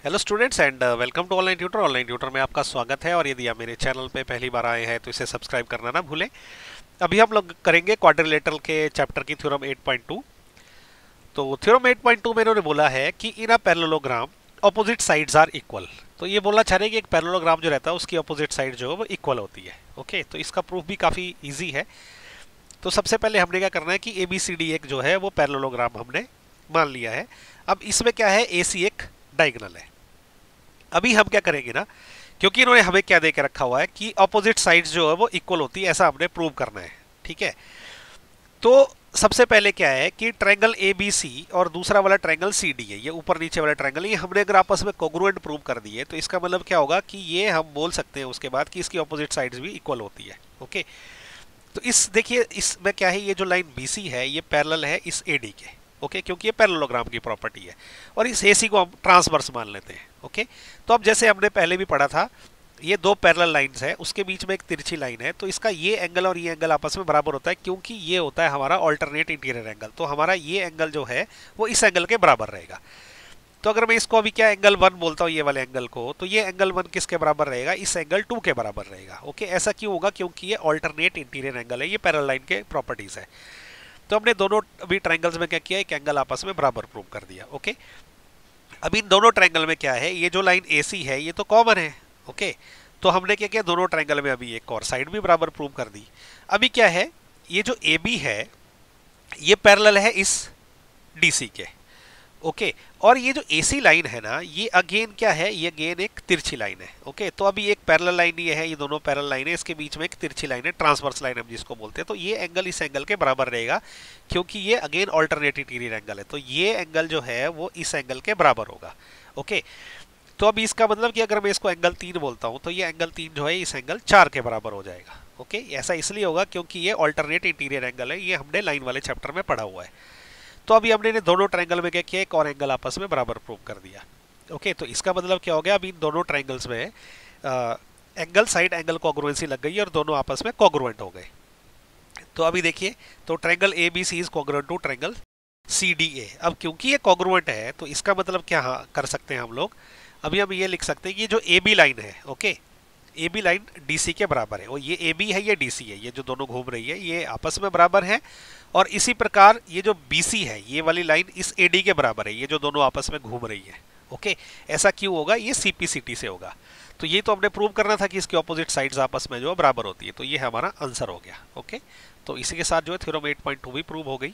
Hello students and welcome to online tutor. Online tutor में आपका स्वागत है और यदि आप मेरे चैनल पे पहली बार आए हैं तो इसे सब्सक्राइब करना ना भूलें। अभी हम लोग करेंगे क्वाड्रिलेटरल के चैप्टर की थ्योरम 8.2। तो थ्योरम 8.2 में इन्होंने बोला है कि in a parallelogram opposite sides are equal. तो ये बोलना चाह रहे हैं कि एक पैरेललोग्राम जो रहता है उसकी ऑपोजिट साइड जो है वो इक्वल होती है। ओके, तो इसका प्रूफ भी काफ़ी ईजी है। तो सबसे पहले हमने क्या करना है कि ABCD एक जो है वो पैरेललोग्राम हमने मान लिया है। अब इसमें क्या है, AC एक डायगोनल है। अभी हम क्या करेंगे ना, क्योंकि इन्होंने हमें क्या दे के रखा हुआ है कि ऑपोजिट साइड्स जो है वो इक्वल होती है, ऐसा हमने प्रूव करना है। ठीक है, तो सबसे पहले क्या है कि ट्रायंगल ABC और दूसरा वाला ट्रायंगल CD है, ये ऊपर नीचे वाला ट्रायंगल, ये हमने अगर आपस में कोंग्रुएंट प्रूव कर दिए तो इसका मतलब क्या होगा कि ये हम बोल सकते हैं उसके बाद कि इसकी ऑपोजिट साइड्स भी इक्वल होती है। ओके, तो इस देखिए इसमें क्या है, ये जो लाइन BC है ये पैरेलल है इस AD के। ओके, क्योंकि ये पैरेललोग्राम की प्रॉपर्टी है और इस AC को हम ट्रांसवर्स मान लेते हैं। ओके, तो अब जैसे हमने पहले भी पढ़ा था, ये दो पैरेलल लाइंस है, उसके बीच में एक तिरछी लाइन है, तो इसका ये एंगल और ये एंगल आपस में बराबर होता है, क्योंकि ये होता है हमारा ऑल्टरनेट इंटीरियर एंगल। तो हमारा ये एंगल जो है वो इस एंगल के बराबर रहेगा। तो अगर मैं इसको अभी क्या एंगल 1 बोलता हूँ, ये वाले एंगल को, तो ये एंगल 1 किसके बराबर रहेगा, इस एंगल 2 के बराबर रहेगा। ओके, ऐसा क्यों होगा, क्योंकि ये ऑल्टरनेट इंटीरियर एंगल है, ये पैरेलल लाइन के प्रॉपर्टीज है। तो हमने दोनों अभी ट्रायंगल्स में क्या किया, एक एंगल आपस में बराबर प्रूव कर दिया। ओके, अभी इन दोनों ट्रायंगल में क्या है, ये जो लाइन AC है ये तो कॉमन है। ओके, तो हमने क्या किया, दोनों ट्रायंगल में अभी एक और साइड भी बराबर प्रूव कर दी। अभी क्या है, ये जो AB है ये पैरेलल है इस DC के। ओके, और ये जो AC लाइन है ना, ये अगेन क्या है, ये अगेन एक तिरछी लाइन है। ओके, तो अभी एक पैरेलल लाइन ये है, ये दोनों पैरेलल लाइन है, इसके बीच में एक तिरछी लाइन है, ट्रांसवर्स लाइन हम जिसको बोलते हैं। तो ये एंगल इस एंगल के बराबर रहेगा, क्योंकि ये अगेन ऑल्टरनेट इंटीरियर एंगल है, तो ये एंगल जो है वो इस एंगल के बराबर होगा। ओके, तो अब इसका मतलब कि अगर मैं इसको एंगल 3 बोलता हूं तो ये एंगल 3 जो है इस एंगल 4 के बराबर हो जाएगा। ओके, ऐसा इसलिए होगा क्योंकि ये ऑल्टरनेट इंटीरियर एंगल है, ये हमने लाइन वाले चैप्टर में पढ़ा हुआ है। तो अभी हमने दोनों ट्रायंगल में क्या किया, एक और एंगल आपस में बराबर प्रूव कर दिया। ओके, तो इसका मतलब क्या हो गया, अभी इन दोनों ट्रायंगल्स में एंगल साइड एंगल कॉन्ग्रुएंसी लग गई और दोनों आपस में कॉन्ग्रुएंट हो गए। तो अभी देखिए, तो triangle ABC is congruent to triangle CDA। अब क्योंकि ये कॉन्ग्रुएंट है तो इसका मतलब क्या कर सकते हैं हम लोग, अभी हम ये लिख सकते हैं कि ये जो AB लाइन है, ओके, AB लाइन DC के बराबर है, और ये AB है ये DC है, ये जो दोनों घूम रही है ये आपस में बराबर है। और इसी प्रकार ये जो BC है ये वाली लाइन इस AD के बराबर है, ये जो दोनों आपस में घूम रही है। ओके, ऐसा क्यों होगा, ये CPCT से होगा। तो ये तो हमने प्रूव करना था कि इसकी ऑपोजिट साइड्स आपस में जो बराबर होती है, तो ये हमारा आंसर हो गया। ओके, तो इसी के साथ जो है थ्योरम 8.2 भी प्रूव हो गई।